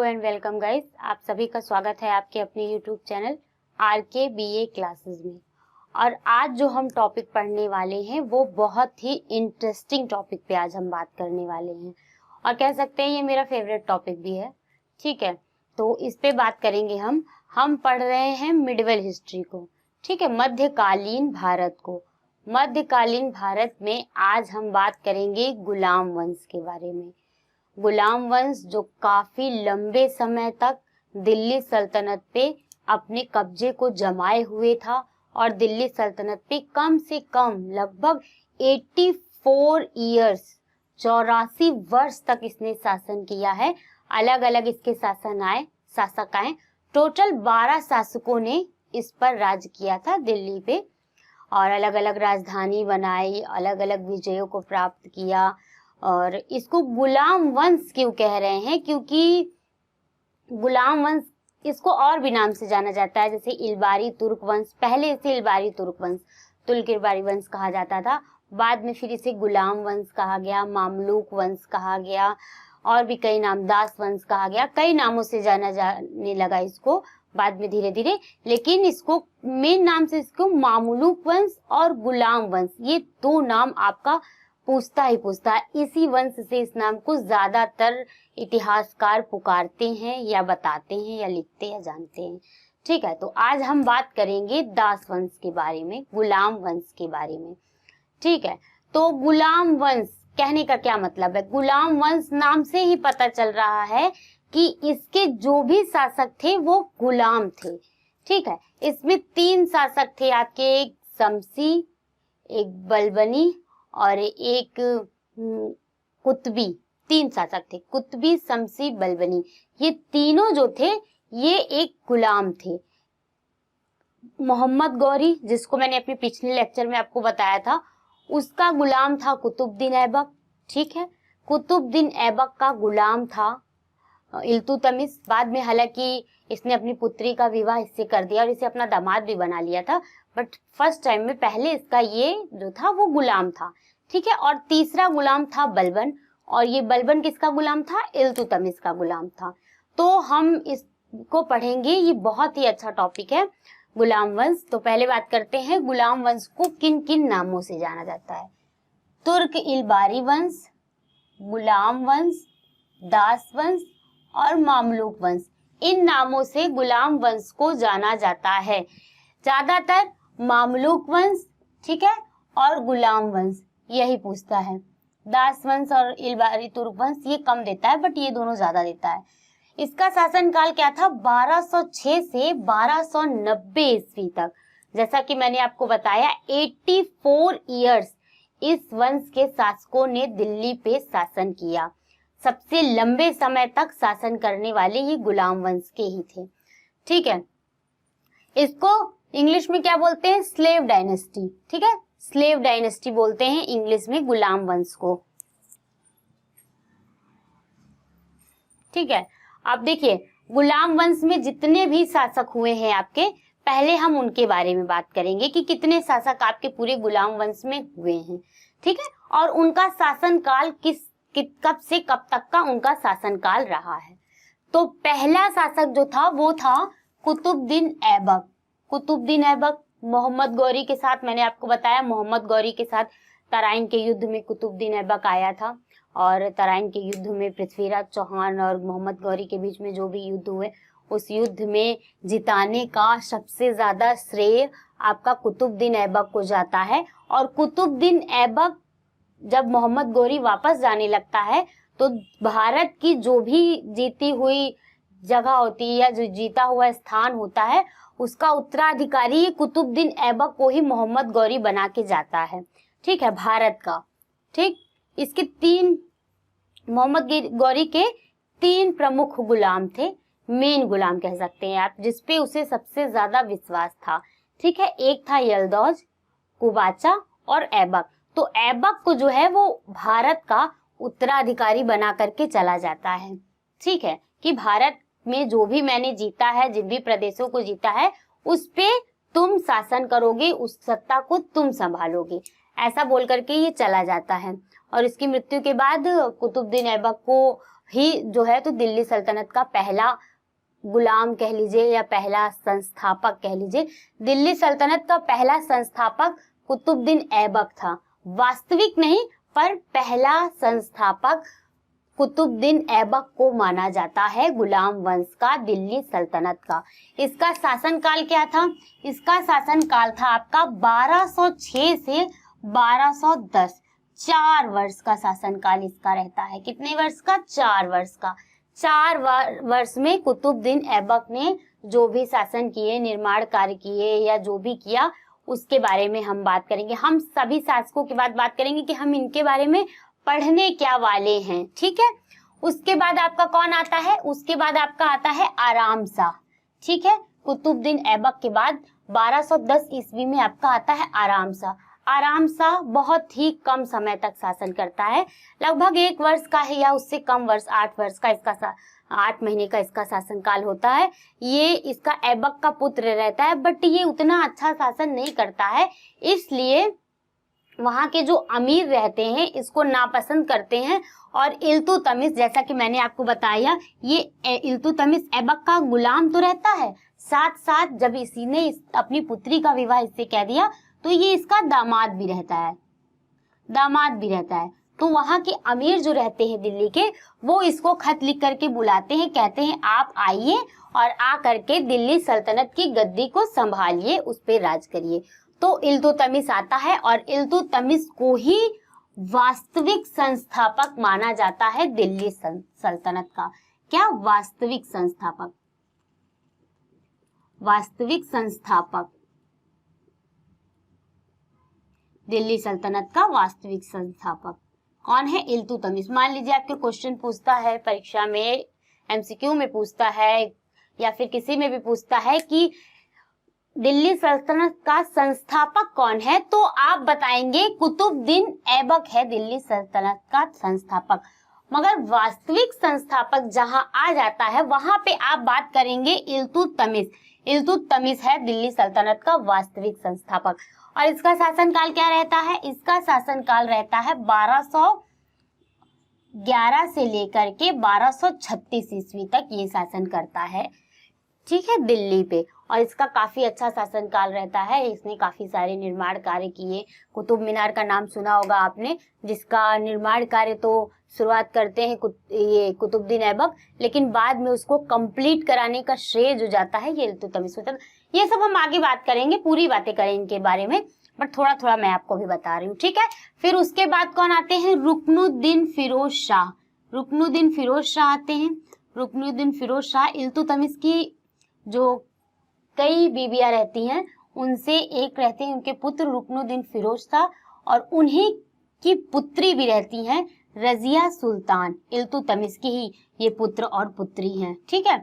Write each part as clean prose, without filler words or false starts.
And welcome guys, आप सभी का स्वागत है आपके अपने YouTube channel RK BA classes में। और आज जो हम टॉपिक पढ़ने वाले हैं वो बहुत ही इंटरेस्टिंग टॉपिक पे आज हम बात करने वाले हैं और कह सकते हैं ये मेरा फेवरेट टॉपिक भी है। ठीक है, तो इस पे बात करेंगे हम पढ़ रहे हैं मिडिवल हिस्ट्री को। ठीक है, मध्यकालीन भारत को। मध्यकालीन भारत में आज हम बात करेंगे गुलाम वंश के बारे में। गुलाम वंश जो काफी लंबे समय तक दिल्ली सल्तनत पे अपने कब्जे को जमाए हुए था और दिल्ली सल्तनत पे कम से कम लगभग 84 इयर्स 84 वर्ष तक इसने शासन किया है। अलग अलग इसके शासक आए। टोटल 12 शासकों ने इस पर राज किया था दिल्ली पे और अलग अलग राजधानी बनाई, अलग अलग विजयों को प्राप्त किया। और इसको गुलाम वंश क्यों कह रहे हैं? क्योंकि गुलाम वंश इसको और भी नाम से जाना जाता है, जैसे इलबारी तुर्क वंश। पहले इसे इलबारी तुर्क वंश, तुर्क-इलबारी वंश कहा जाता था। बाद में फिर इसे गुलाम वंश कहा गया, मामलूक वंश कहा गया और भी कई नाम, दास वंश कहा गया। कई नामों से जाना जाने लगा इसको बाद में धीरे धीरे, लेकिन इसको मेन नाम से इसको मामलूक वंश और गुलाम वंश, ये दो नाम आपका पूछता है। इसी वंश से इस नाम को ज्यादातर इतिहासकार पुकारते हैं या बताते हैं या लिखते या जानते हैं। ठीक है, तो आज हम बात करेंगे दास वंश के बारे में, गुलाम वंश के बारे में। ठीक है, तो गुलाम वंश कहने का क्या मतलब है? गुलाम वंश नाम से ही पता चल रहा है कि इसके जो भी शासक थे वो गुलाम थे। ठीक है, इसमें 3 शासक थे आपके, एक शमसी, एक बलबनी और एक कुतुबी। 3 शासक थे, कुतुबी, शमसी, बलबनी। ये तीनों जो थे ये एक गुलाम थे। मोहम्मद गौरी, जिसको मैंने अपने पिछले लेक्चर में आपको बताया था, उसका गुलाम था कुतुबुद्दीन ऐबक। ठीक है, कुतुबुद्दीन ऐबक का गुलाम था इल्तुतमिश। बाद में हालांकि इसने अपनी पुत्री का विवाह इससे कर दिया और इसे अपना दामाद भी बना लिया था, बट फर्स्ट टाइम में पहले इसका ये जो था वो गुलाम था। ठीक है, और तीसरा गुलाम था बलबन, और ये बलबन किसका गुलाम था? इल्तुतमिश का गुलाम था। तो हम इसको पढ़ेंगे, ये बहुत ही अच्छा टॉपिक है गुलाम वंश। तो पहले बात करते हैं गुलाम वंश को किन किन नामों से जाना जाता है। तुर्क इलबारी वंश, गुलाम वंश, दास वंश और मामलूक वंश, इन नामों से गुलाम वंश को जाना जाता है। ज्यादातर मामलूक वंश, ठीक है, और गुलाम वंश यही पूछता है। दास वंश और इलबारी तुर्क वंश ये कम देता है, बट ये दोनों ज्यादा देता है। इसका शासनकाल क्या था? 1206 से 1290 ईस्वी तक। जैसा कि मैंने आपको बताया, 84 इयर्स इस वंश के शासकों ने दिल्ली पे शासन किया। सबसे लंबे समय तक शासन करने वाले ये गुलाम वंश के ही थे। ठीक है, इसको इंग्लिश में क्या बोलते हैं? Slave dynasty. ठीक है, स्लेव डायनेस्टी बोलते हैं इंग्लिश में गुलाम वंश को। ठीक है, अब देखिए गुलाम वंश में जितने भी शासक हुए हैं आपके, पहले हम उनके बारे में बात करेंगे कि कितने शासक आपके पूरे गुलाम वंश में हुए हैं। ठीक है, और उनका शासनकाल कब से कब तक का उनका शासनकाल रहा है। तो पहला शासक जो था वो था कुतुबुद्दीन ऐबक। कुतुबुद्दीन ऐबक मोहम्मद गौरी के साथ, मैंने आपको बताया, मोहम्मद गौरी के साथ तराइन के युद्ध में कुतुबुद्दीन ऐबक आया था और तराइन के युद्ध में पृथ्वीराज चौहान और मोहम्मद गौरी के बीच में जो भी युद्ध हुए, उस युद्ध में जिताने का सबसे ज्यादा श्रेय आपका कुतुबुद्दीन ऐबक को जाता है। और कुतुबुद्दीन ऐबक जब मोहम्मद गौरी वापस जाने लगता है तो भारत की जो भी जीती हुई जगह होती है या जो जीता हुआ स्थान होता है, उसका उत्तराधिकारी ये कुतुबुद्दीन ऐबक को ही मोहम्मद गौरी बना के जाता है। ठीक है, भारत का। ठीक, इसके 3 मोहम्मद गौरी के 3 प्रमुख गुलाम थे, मेन गुलाम कह सकते हैं आप, जिसपे उसे सबसे ज्यादा विश्वास था। ठीक है, एक था यल्दौज, कुबाचा और ऐबक। तो ऐबक को जो है वो भारत का उत्तराधिकारी बना करके चला जाता है। ठीक है, कि भारत में जो भी मैंने जीता है, जिन भी प्रदेशों को जीता है, उस पे तुम शासन करोगे, उस सत्ता को तुम संभालोगे, ऐसा बोल करके ये चला जाता है। और इसकी मृत्यु के बाद कुतुबुद्दीन ऐबक को ही जो है तो दिल्ली सल्तनत का पहला गुलाम कह लीजिए या पहला संस्थापक कह लीजिए। दिल्ली सल्तनत का पहला संस्थापक कुतुबुद्दीन ऐबक था। वास्तविक नहीं पर पहला संस्थापक कुतुबुद्दीन ऐबक को माना जाता है गुलाम वंश का, दिल्ली सल्तनत का। इसका शासनकाल क्या था? इसका शासनकाल था आपका 1206 से 1210, 4 वर्ष का शासनकाल इसका रहता है। कितने वर्ष का? 4 वर्ष का। 4 वर्ष में कुतुबुद्दीन ऐबक ने जो भी शासन किए, निर्माण कार्य किए या जो भी किया, उसके बारे में हम बात करेंगे। हम सभी शासकों के बाद बात करेंगे कि हम इनके बारे में पढ़ने क्या वाले हैं, ठीक है। उसके बाद आपका कौन आता है? उसके बाद आपका आता है आराम शाह, ठीक है। कुतुबुद्दीन ऐबक के बाद 1210 ईस्वी में आपका आता है आराम शाह। आराम शाह बहुत ही कम समय तक शासन करता है, लगभग 1 वर्ष का है या उससे कम वर्ष, 8 वर्ष का इसका 8 महीने का इसका शासनकाल होता है। ये इसका ऐबक का पुत्र रहता है, बट ये उतना अच्छा शासन नहीं करता है, इसलिए वहां के जो अमीर रहते हैं इसको नापसंद करते हैं। और इल्तुतमिश, जैसा कि मैंने आपको बताया, ये इल्तुतमिश ऐबक का गुलाम तो रहता है, साथ साथ जब इसी ने अपनी पुत्री का विवाह इससे कह दिया तो ये इसका दामाद भी रहता है। तो वहां के अमीर जो रहते हैं दिल्ली के, वो इसको खत लिख करके बुलाते हैं, कहते हैं आप आइए और आ करके दिल्ली सल्तनत की गद्दी को संभालिए, उस पे राज करिए। तो इल्तुतमिश आता है और इल्तुतमिश को ही वास्तविक संस्थापक माना जाता है दिल्ली सल्तनत का। क्या? वास्तविक संस्थापक दिल्ली सल्तनत का वास्तविक संस्थापक कौन है? इल्तुतमिश। मान लीजिए आपके क्वेश्चन पूछता है परीक्षा में, एमसीक्यू में पूछता है या फिर किसी में भी पूछता है कि दिल्ली सल्तनत का संस्थापक कौन है, तो आप बताएंगे कुतुबुद्दीन ऐबक है दिल्ली सल्तनत का संस्थापक। मगर वास्तविक संस्थापक जहां आ जाता है वहां पे आप बात करेंगे इल्तुतमिश। इल्तुतमिश है दिल्ली सल्तनत का वास्तविक संस्थापक। और इसका शासनकाल क्या रहता है? इसका शासनकाल रहता है 1211 से लेकर के 1236 ईस्वी तक ये शासन करता है, ठीक है, दिल्ली पे। और इसका काफी अच्छा शासनकाल रहता है। इसने काफी सारे निर्माण कार्य किए। कुतुब मीनार का नाम सुना होगा आपने, जिसका निर्माण कार्य तो शुरुआत करते हैं ये कुतुबुद्दीन ऐबक, लेकिन बाद में उसको कंप्लीट कराने का श्रेय जो जाता है ये इल्तुतमिश होता है। ये सब हम आगे बात करेंगे, पूरी बातें करेंगे इनके बारे में, बट थोड़ा थोड़ा मैं आपको भी बता रही हूँ, ठीक है। फिर उसके बाद कौन आते हैं? रुकनुद्दीन फिरोज शाह। रुकनुद्दीन फिरोज शाह आते हैं। रुकनुद्दीन फिरोज शाह इल्तुतमिश की जो कई बीबियां रहती हैं उनसे एक रहते हैं उनके पुत्र रुकनुद्दीन फिरोज शाह, और उन्हीं की पुत्री भी रहती हैं रजिया सुल्तान। इल्तुतमिश की ही ये पुत्र और पुत्री हैं, ठीक है।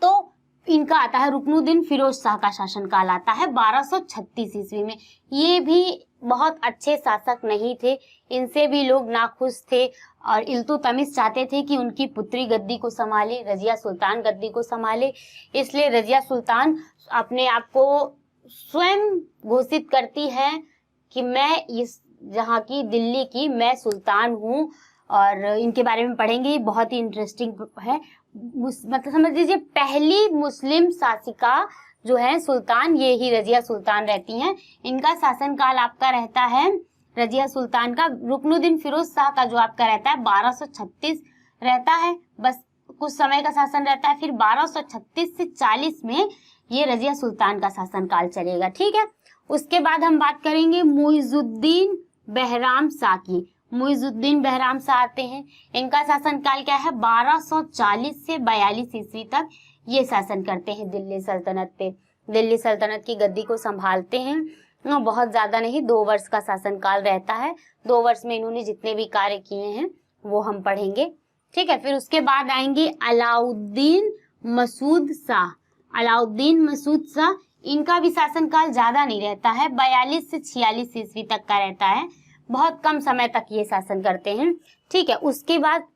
तो इनका आता है रुकनुद्दीन फिरोज शाह का शासनकाल आता है 1236 ईस्वी में। ये भी बहुत अच्छे शासक नहीं थे, इनसे भी लोग नाखुश थे और इल्तुतमिश चाहते थे कि उनकी पुत्री गद्दी को संभाले, रजिया सुल्तान गद्दी को संभाले। इसलिए रजिया सुल्तान अपने आप को स्वयं घोषित करती है कि मैं इस जहाँ की दिल्ली की मैं सुल्तान हूँ। और इनके बारे में पढ़ेंगे, बहुत ही इंटरेस्टिंग है। मतलब समझ लीजिए पहली मुस्लिम शासिका जो है सुल्तान, ये ही रजिया सुल्तान रहती हैं। इनका शासनकाल आपका रहता है रजिया सुल्तान का, रुकनुद्दीन फिरोज शाह का जो आपका रहता है 1236 रहता है, बस कुछ समय का शासन रहता है। फिर 1236 से 40 में ये रजिया सुल्तान का शासनकाल चलेगा, ठीक है। उसके बाद हम बात करेंगे मुइजुद्दीन बहराम शाह की। मुइजुद्दीन बहराम शाह आते हैं। इनका शासनकाल क्या है? 1240 से 42 ईस्वी तक ये शासन करते हैं दिल्ली सल्तनत पे। दिल्ली सल्तनत की गद्दी को संभालते हैं। बहुत ज्यादा नहीं, 2 वर्ष का शासनकाल रहता है। 2 वर्ष में इन्होंने जितने भी कार्य किए हैं वो हम पढ़ेंगे, ठीक है। फिर उसके बाद आएंगे अलाउद्दीन मसूद शाह। अलाउद्दीन मसूद शाह, इनका भी शासनकाल ज्यादा नहीं रहता है, 42 से 46 ईस्वी तक का रहता है। बहुत कम समय तक ये शासन करते हैं, ठीक है। उसके बाद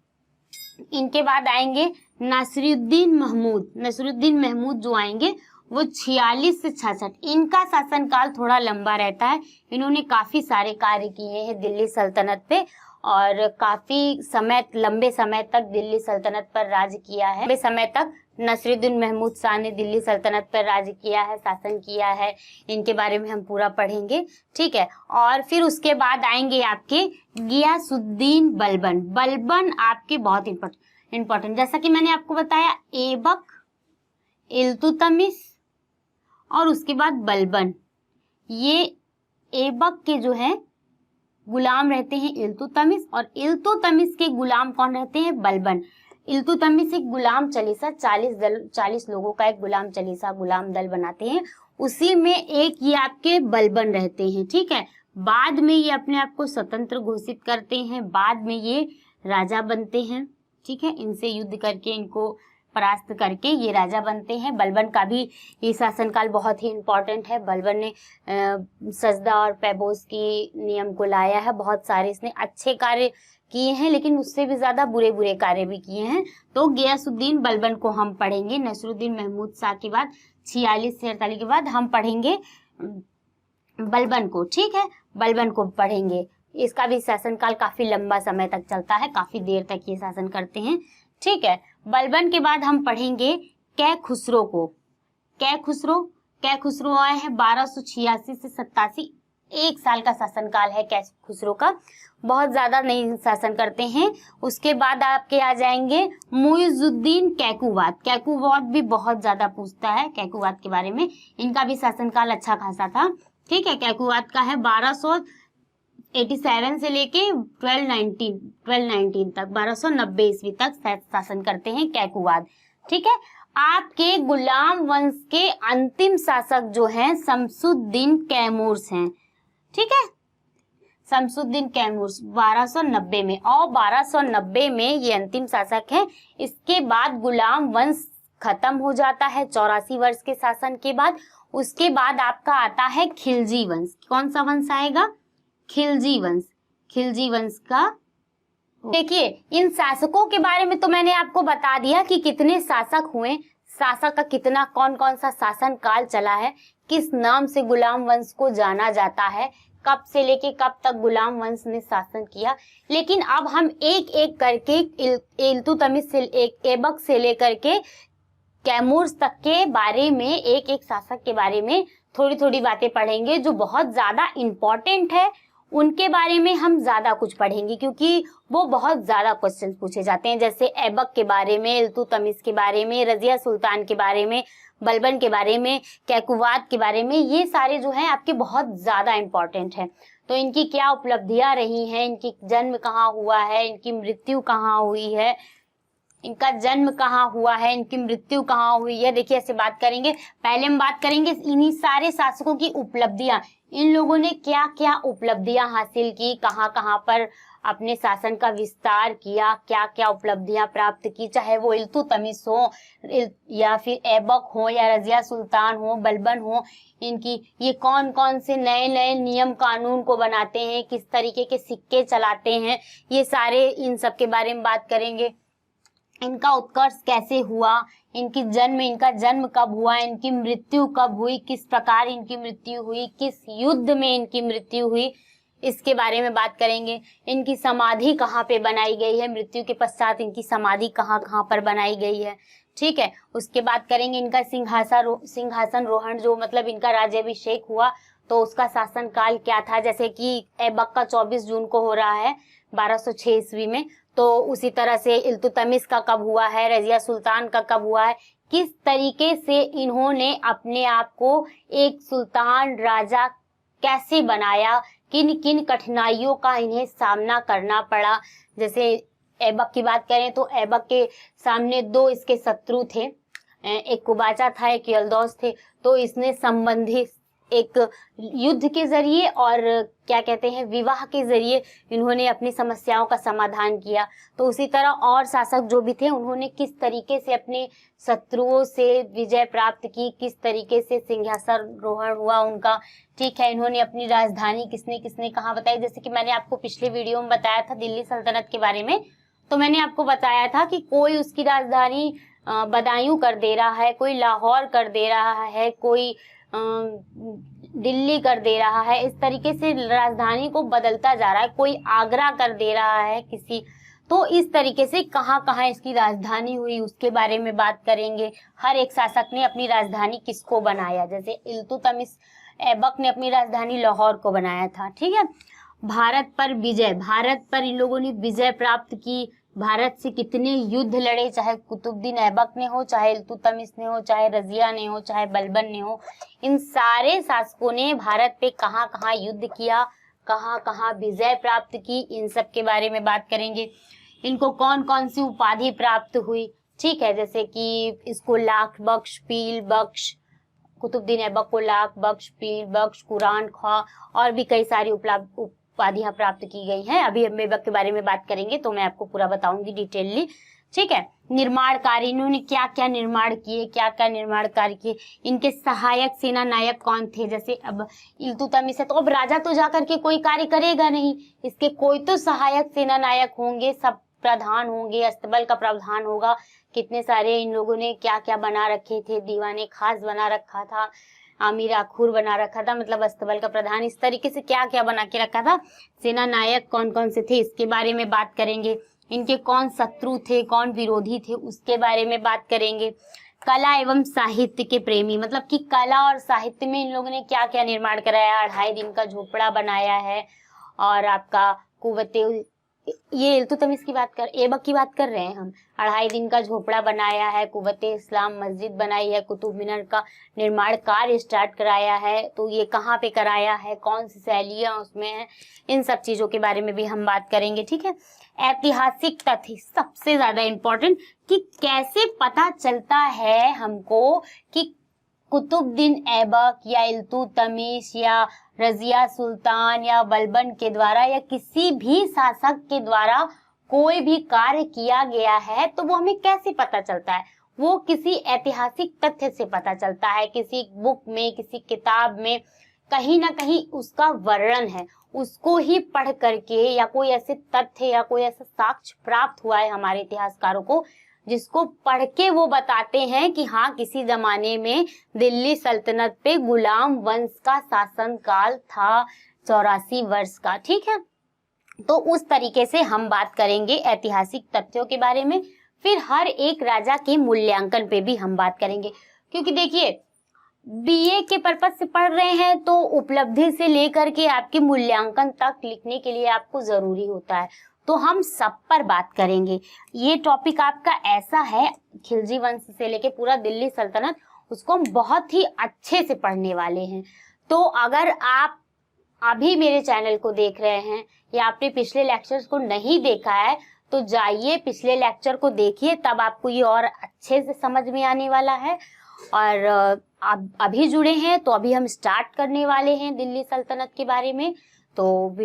इनके बाद आएंगे नासिरुद्दीन महमूद। नासिरुद्दीन महमूद जो आएंगे वो 46 से 66। इनका शासनकाल थोड़ा लंबा रहता है। इन्होंने काफी सारे कार्य किए हैं दिल्ली सल्तनत पे और काफी समय, लंबे समय तक दिल्ली सल्तनत पर राज किया है। लंबे समय तक नसीरुद्दीन महमूद शाह ने दिल्ली सल्तनत पर राज किया है, शासन किया है। इनके बारे में हम पूरा पढ़ेंगे, ठीक है। और फिर उसके बाद आएंगे आपके गियासुद्दीन बलबन। बलबन आपके बहुत इंपॉर्टेंट, जैसा कि मैंने आपको बताया, ऐबक, इल्तुतमिश और उसके बाद बलबन। ये ऐबक के जो है गुलाम रहते हैं इल्तुतमिश, और इल्तुतमिश के गुलाम कौन रहते हैं? बलबन। इल्तुतमिश एक गुलाम चलीसा, 40 लोगों का एक गुलाम चलीसा, गुलाम दल बनाते हैं, उसी में एक ये आपके बलबन रहते हैं, ठीक है। बाद में ये अपने आप को स्वतंत्र घोषित करते हैं, बाद में ये राजा बनते हैं, ठीक है। इनसे युद्ध करके, इनको परास्त करके ये राजा बनते हैं। बलबन का भी ये शासनकाल बहुत ही इम्पोर्टेंट है। बलबन ने सजदा और पैबोस की नियम को लाया है। बहुत सारे इसने अच्छे कार्य किए हैं, लेकिन उससे भी ज्यादा बुरे बुरे कार्य भी किए हैं। तो गियासुद्दीन बलबन को हम पढ़ेंगे। नसीरुद्दीन महमूद शाह के बाद 46 से 48 के बाद हम पढ़ेंगे बलबन को, ठीक है। बलबन को पढ़ेंगे। इसका भी शासनकाल काफी लंबा समय तक चलता है, काफी देर तक ये शासन करते हैं, ठीक है। बलबन के बाद हम पढ़ेंगे कै खुसरो को। कै खुसरो आए हैं 1286 से 87, 1 साल का शासनकाल है कै खुसरो का, बहुत ज्यादा नहीं शासन करते हैं। उसके बाद आपके आ जाएंगे मुइजुद्दीन कैकुवात। कैकुवात भी बहुत ज्यादा पूछता है कैकुवात के बारे में, इनका भी शासनकाल अच्छा खासा था, ठीक है। कैकुवात का है 1287 से लेके 1219 तक, 1290 ईस्वी तक शासन करते हैं कैकुवात, ठीक है। आपके गुलाम वंश के अंतिम शासक जो हैं शमसुद्दीन कैमूर्स हैं, ठीक है। शमसुद्दीन कैमूर्स 1290 में, और 1290 में ये अंतिम शासक हैं। इसके बाद गुलाम वंश खत्म हो जाता है 84 वर्ष के शासन के बाद। उसके बाद आपका आता है खिलजी वंश। कौन सा वंश आएगा? खिलजी वंश। खिलजी वंश का देखिए, इन शासकों के बारे में तो मैंने आपको बता दिया कि कितने शासक हुए, शासक का कितना, कौन कौन सा शासन काल चला है, किस नाम से गुलाम वंश को जाना जाता है, कब से लेके कब तक गुलाम वंश ने शासन किया। लेकिन अब हम एक एक करके इल्तुतमिश से, ऐबक से लेकर के कैमूर्स तक के बारे में, एक एक शासक के बारे में थोड़ी थोड़ी बातें पढ़ेंगे जो बहुत ज्यादा इम्पोर्टेंट है। उनके बारे में हम ज्यादा कुछ पढ़ेंगे क्योंकि वो बहुत ज्यादा क्वेश्चन पूछे जाते हैं, जैसे ऐबक के बारे में, इल्तुतमिश के बारे में, रजिया सुल्तान के बारे में, बलबन के बारे में, कैकुवात के बारे में। ये सारे जो हैं आपके बहुत ज्यादा इम्पोर्टेंट हैं। तो इनकी क्या उपलब्धियां रही हैं, इनकी जन्म कहाँ हुआ है, इनकी मृत्यु कहाँ हुई है, इनका जन्म कहाँ हुआ है, इनकी मृत्यु कहाँ हुई है, देखिए ऐसे बात करेंगे। पहले हम बात करेंगे इन्हीं सारे शासकों की उपलब्धियां, इन लोगों ने क्या क्या उपलब्धियां हासिल की, कहाँ कहाँ पर अपने शासन का विस्तार किया, क्या क्या उपलब्धियां प्राप्त की, चाहे वो इल्तुतमिश हो या फिर ऐबक हो या रजिया सुल्तान हो, बलबन हो। इनकी ये कौन कौन से नए नए नियम कानून को बनाते हैं, किस तरीके के सिक्के चलाते हैं, ये सारे इन सब के बारे में बात करेंगे। इनका उत्कर्ष कैसे हुआ, इनका जन्म कब हुआ, इनकी मृत्यु कब हुई, किस प्रकार इनकी मृत्यु हुई, किस युद्ध में इनकी मृत्यु हुई, इसके बारे में बात करेंगे। इनकी समाधि कहाँ पे बनाई गई है, मृत्यु के पश्चात इनकी समाधि कहाँ कहाँ पर बनाई गई है, ठीक है। उसके बाद करेंगे इनका सिंहासन रोहण, जो मतलब इनका राज्याभिषेक हुआ तो उसका शासन काल क्या था। जैसे कि ऐबक का 24 जून को हो रहा है 1206 ईस्वी में, तो उसी तरह से इल्तुतमिश का कब हुआ है, रजिया सुल्तान का कब हुआ है, किस तरीके से इन्होंने अपने आप को एक सुल्तान राजा कैसे बनाया, किन किन कठिनाइयों का इन्हें सामना करना पड़ा। जैसे ऐबक की बात करें तो ऐबक के सामने 2 इसके शत्रु थे, एक कुबाचा था, एक यल्दौस थे। तो इसने संबंधित एक युद्ध के जरिए और क्या कहते हैं विवाह के जरिए इन्होंने अपनी समस्याओं का समाधान किया। तो उसी तरह और शासक जो भी थे उन्होंने किस तरीके से अपने शत्रुओं से विजय प्राप्त की, किस तरीके से सिंहासन रोहण हुआ उनका, ठीक है। इन्होंने अपनी राजधानी किसने किसने कहाँ बताई। जैसे कि मैंने आपको पिछले वीडियो में बताया था दिल्ली सल्तनत के बारे में, तो मैंने आपको बताया था कि कोई उसकी राजधानी बदायूं कर दे रहा है, कोई लाहौर कर दे रहा है, कोई दिल्ली कर दे रहा है, इस तरीके से राजधानी को बदलता जा रहा है। कोई आगरा कर दे रहा है किसी, तो इस तरीके से कहाँ कहाँ इसकी राजधानी हुई उसके बारे में बात करेंगे। हर एक शासक ने अपनी राजधानी किसको बनाया, जैसे इल्तुतमिश ऐबक ने अपनी राजधानी लाहौर को बनाया था। ठीक है। भारत पर विजय, भारत पर इन लोगों ने विजय प्राप्त की। भारत से कितने युद्ध लड़े, चाहे कुतुबुद्दीन ऐबक ने हो, चाहे इल्तुतमिश ने हो, चाहे रजिया ने हो, चाहे बलबन ने हो, इन सारे शासकों ने भारत पे कहाँ कहाँ युद्ध किया, कहाँ कहाँ विजय प्राप्त की, इन सब के बारे में बात करेंगे। इनको कौन कौन सी उपाधि प्राप्त हुई। ठीक है, जैसे कि इसको लाख बख्श, पीर बख्श, कुतुबुद्दीन ऐबक को लाख बख्श, पीर बख्श, कुरान ख्वां और भी कई सारी उपाधियां प्राप्त की गई हैं। अभी हम ऐबक के बारे में बात करेंगे तो मैं आपको पूरा बताऊंगी डिटेलली। ठीक है। निर्माण कार्य, इन्होंने क्या क्या निर्माण किए, क्या क्या निर्माण कार्य किए। इनके सहायक सेना नायक कौन थे, जैसे अब इल्तुतमिश है तो अब राजा तो जाकर के कोई कार्य करेगा नहीं, इसके कोई तो सहायक सेना नायक होंगे, सब प्रधान होंगे, अस्तबल का प्रावधान होगा। कितने सारे इन लोगों ने क्या क्या बना रखे थे, दीवाने खास बना रखा था, आमिर आखुर बना रखा था, मतलब अस्तबल का प्रधान, इस तरीके से क्या क्या बना के रखा था। सेना नायक कौन कौन से थे इसके बारे में बात करेंगे। इनके कौन शत्रु थे, कौन विरोधी थे, उसके बारे में बात करेंगे। कला एवं साहित्य के प्रेमी, मतलब कि कला और साहित्य में इन लोगों ने क्या क्या निर्माण कराया। 2.5 दिन का झोपड़ा बनाया है, और आपका कुव्वते, ये इल्तुतमिश की बात कर, ऐबक की बात कर रहे हैं हम। 2.5 दिन का झोपड़ा बनाया है, कुव्वते इस्लाम मस्जिद बनाई है, कुतुब मीनार का निर्माण कार्य स्टार्ट कराया है। तो ये कहाँ पे कराया है, कौन सी शैलियाँ उसमें है, इन सब चीजों के बारे में भी हम बात करेंगे। ठीक है। ऐतिहासिक तथ्य सबसे ज्यादा इम्पोर्टेंट, कि कैसे पता चलता है हमको कि कुतुबुद्दीन ऐबक या इल्तुतमिश या रजिया सुल्तान या बलबन के द्वारा या किसी भी शासक के द्वारा कोई भी कार्य किया गया है, तो वो हमें कैसे पता चलता है। वो किसी ऐतिहासिक तथ्य से पता चलता है, किसी बुक में, किसी किताब में कहीं ना कहीं उसका वर्णन है, उसको ही पढ़ करके, या कोई ऐसे तथ्य या कोई ऐसा साक्ष्य प्राप्त हुआ है हमारे इतिहासकारों को, जिसको पढ़ के वो बताते हैं कि हाँ, किसी जमाने में दिल्ली सल्तनत पे गुलाम वंश का शासन काल था 84 वर्ष का। ठीक है। तो उस तरीके से हम बात करेंगे ऐतिहासिक तथ्यों के बारे में। फिर हर एक राजा के मूल्यांकन पे भी हम बात करेंगे, क्योंकि देखिए बीए के पर्पज से पढ़ रहे हैं तो उपलब्धि से लेकर के आपके मूल्यांकन तक लिखने के लिए आपको जरूरी होता है, तो हम सब पर बात करेंगे। ये टॉपिक आपका ऐसा है, खिलजी वंश से लेके पूरा दिल्ली सल्तनत, उसको हम बहुत ही अच्छे से पढ़ने वाले हैं। तो अगर आप अभी मेरे चैनल को देख रहे हैं या आपने पिछले लेक्चर्स को नहीं देखा है, तो जाइए पिछले लेक्चर को देखिए, तब आपको ये और अच्छे से समझ में आने वाला है। और आप अभी जुड़े हैं तो अभी हम स्टार्ट करने वाले हैं दिल्ली सल्तनत के बारे में, तो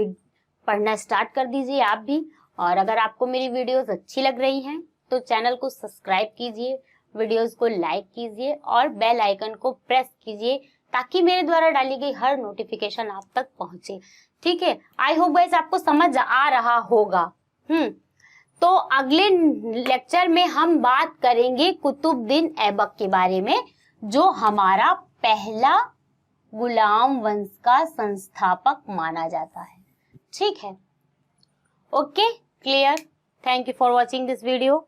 पढ़ना स्टार्ट कर दीजिए आप भी। और अगर आपको मेरी वीडियोस अच्छी लग रही हैं तो चैनल को सब्सक्राइब कीजिए, वीडियोस को लाइक कीजिए और बेल आइकन को प्रेस कीजिए, ताकि मेरे द्वारा डाली गई हर नोटिफिकेशन आप तक पहुंचे। ठीक है। आई होप गाइस आपको समझ आ रहा होगा। तो अगले लेक्चर में हम बात करेंगे कुतुबुद्दीन ऐबक के बारे में, जो हमारा पहला गुलाम वंश का संस्थापक माना जाता है। ठीक है। Okay, clear. Thank you for watching this video.